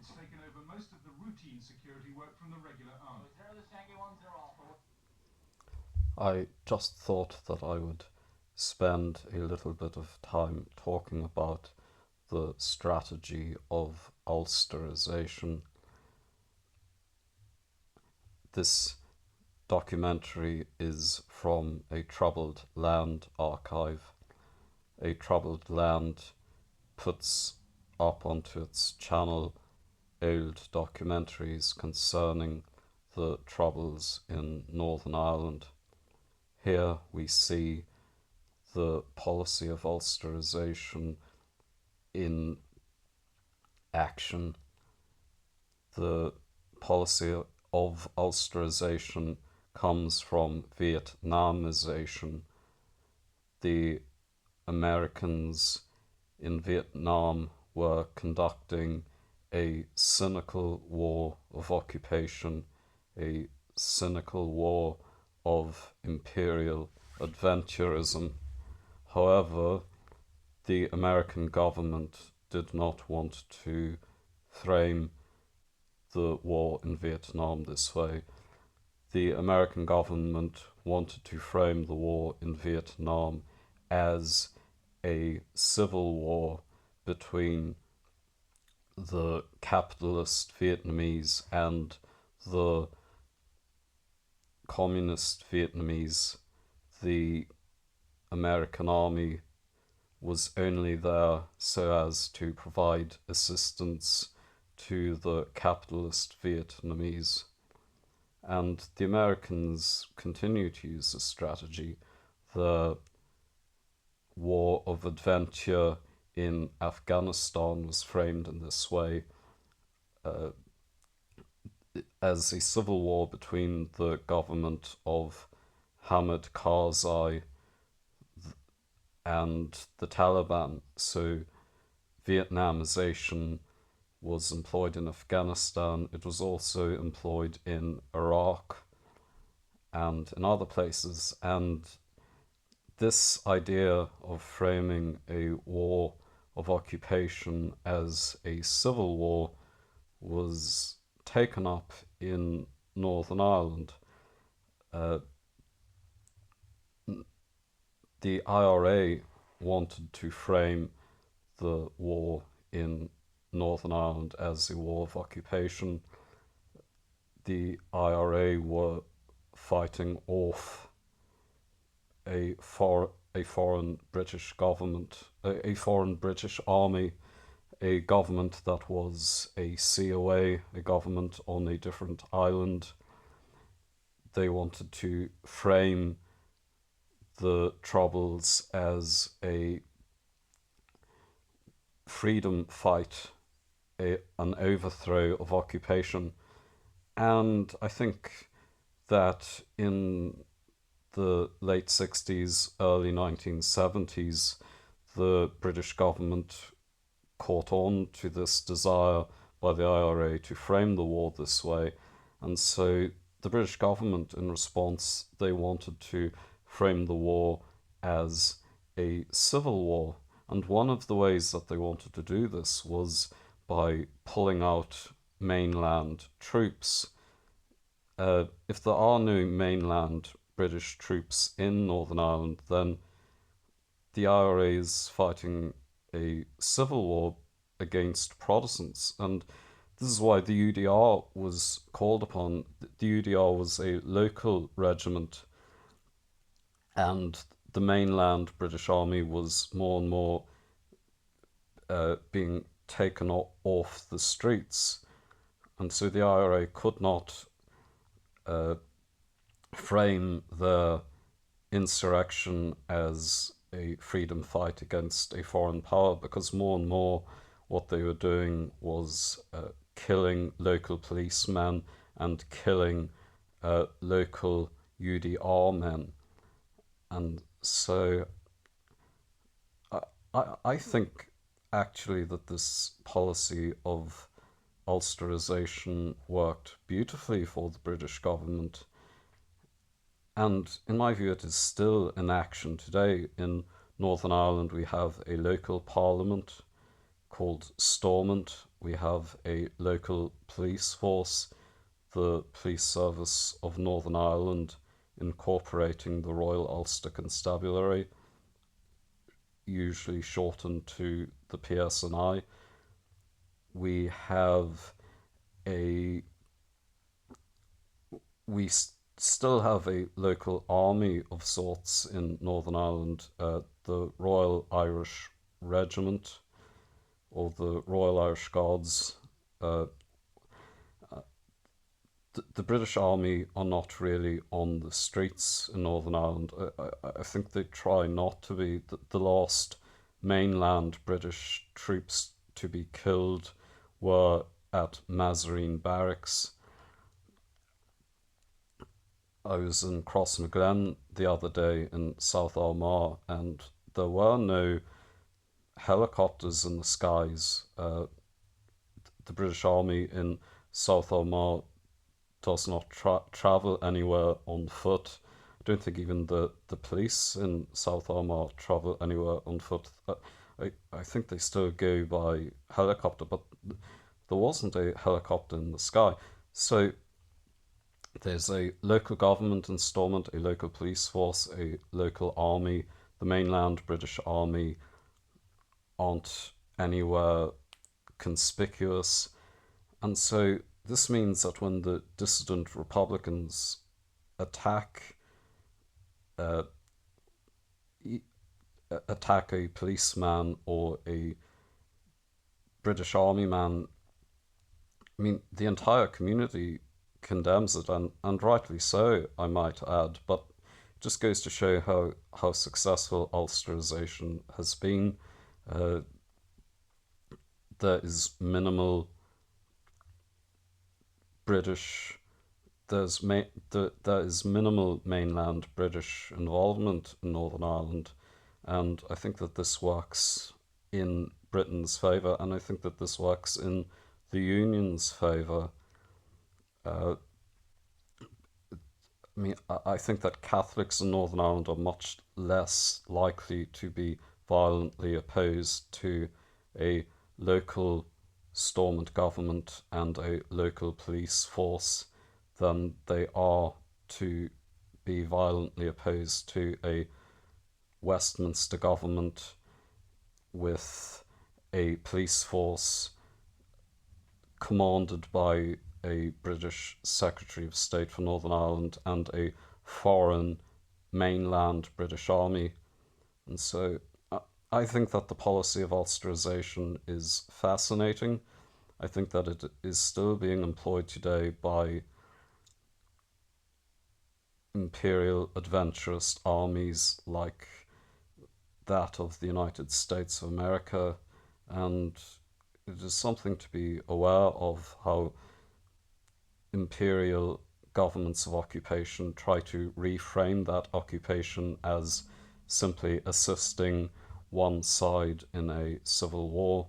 It's taken over most of the routine security work from the regular army. I just thought that I would spend a little bit of time talking about the strategy of Ulsterisation. This documentary is from a Troubled Land archive. A Troubled Land puts up onto its channel old documentaries concerning the troubles in Northern Ireland. Here we see the policy of Ulsterisation in action. The policy of Ulsterisation comes from Vietnamisation. The Americans in Vietnam were conducting a cynical war of occupation, a cynical war of imperial adventurism. However, the American government did not want to frame the war in Vietnam this way. The American government wanted to frame the war in Vietnam as a civil war between the capitalist Vietnamese and the communist Vietnamese. The American army was only there so as to provide assistance to the capitalist Vietnamese. And the Americans continue to use this strategy. The war of adventure in Afghanistan was framed in this way, as a civil war between the government of Hamid Karzai and the Taliban. So Vietnamisation was employed in Afghanistan. It was also employed in Iraq and in other places. And this idea of framing a war of occupation as a civil war was taken up in Northern Ireland. The IRA wanted to frame the war in Northern Ireland as a war of occupation. The IRA were fighting off a foreign British government, a foreign British army, a government that was a COA, a government on a different island. They wanted to frame the Troubles as a freedom fight, an overthrow of occupation. And I think that in the late 60s, early 1970s, the British government caught on to this desire by the IRA to frame the war this way. And so the British government, in response, they wanted to frame the war as a civil war. And one of the ways that they wanted to do this was by pulling out mainland troops. If there are no mainland British troops in Northern Ireland, then the IRA is fighting a civil war against Protestants. And this is why the UDR was called upon. The UDR was a local regiment, and the mainland British Army was more and more being taken off the streets. And so the IRA could not frame the insurrection as a freedom fight against a foreign power, because more and more what they were doing was killing local policemen and killing local UDR men. And so I think actually that this policy of Ulsterisation worked beautifully for the British government. And in my view, it is still in action today. In Northern Ireland, we have a local parliament called Stormont. We have a local police force, the Police Service of Northern Ireland, incorporating the Royal Ulster Constabulary, usually shortened to the PSNI. We have a we still have a local army of sorts in Northern Ireland, the Royal Irish Regiment, or the Royal Irish Guards. The British Army are not really on the streets in Northern Ireland. I think they try not to be. The last mainland British troops to be killed were at Mazarine Barracks. I was in Crossmaglen the other day in South Armagh, and there were no helicopters in the skies. The British Army in South Armagh does not travel anywhere on foot. I don't think even the police in South Armagh travel anywhere on foot. I think they still go by helicopter, but there wasn't a helicopter in the sky. So there's a local government in Stormont, a local police force, a local army. The mainland British Army aren't anywhere conspicuous. And so this means that when the dissident Republicans attack a policeman or a British Army man, I mean, the entire community condemns it, and rightly so, I might add, but it just goes to show how successful Ulsterisation has been. There is minimal British, there is minimal mainland British involvement in Northern Ireland, and I think that this works in Britain's favour, and I think that this works in the Union's favour. I think that Catholics in Northern Ireland are much less likely to be violently opposed to a local Stormont government and a local police force than they are to be violently opposed to a Westminster government with a police force commanded by a British Secretary of State for Northern Ireland and a foreign mainland British Army. And so I think that the policy of Ulsterisation is fascinating. I think that it is still being employed today by imperial adventurous armies like that of the United States of America, and it is something to be aware of how imperial governments of occupation try to reframe that occupation as simply assisting one side in a civil war.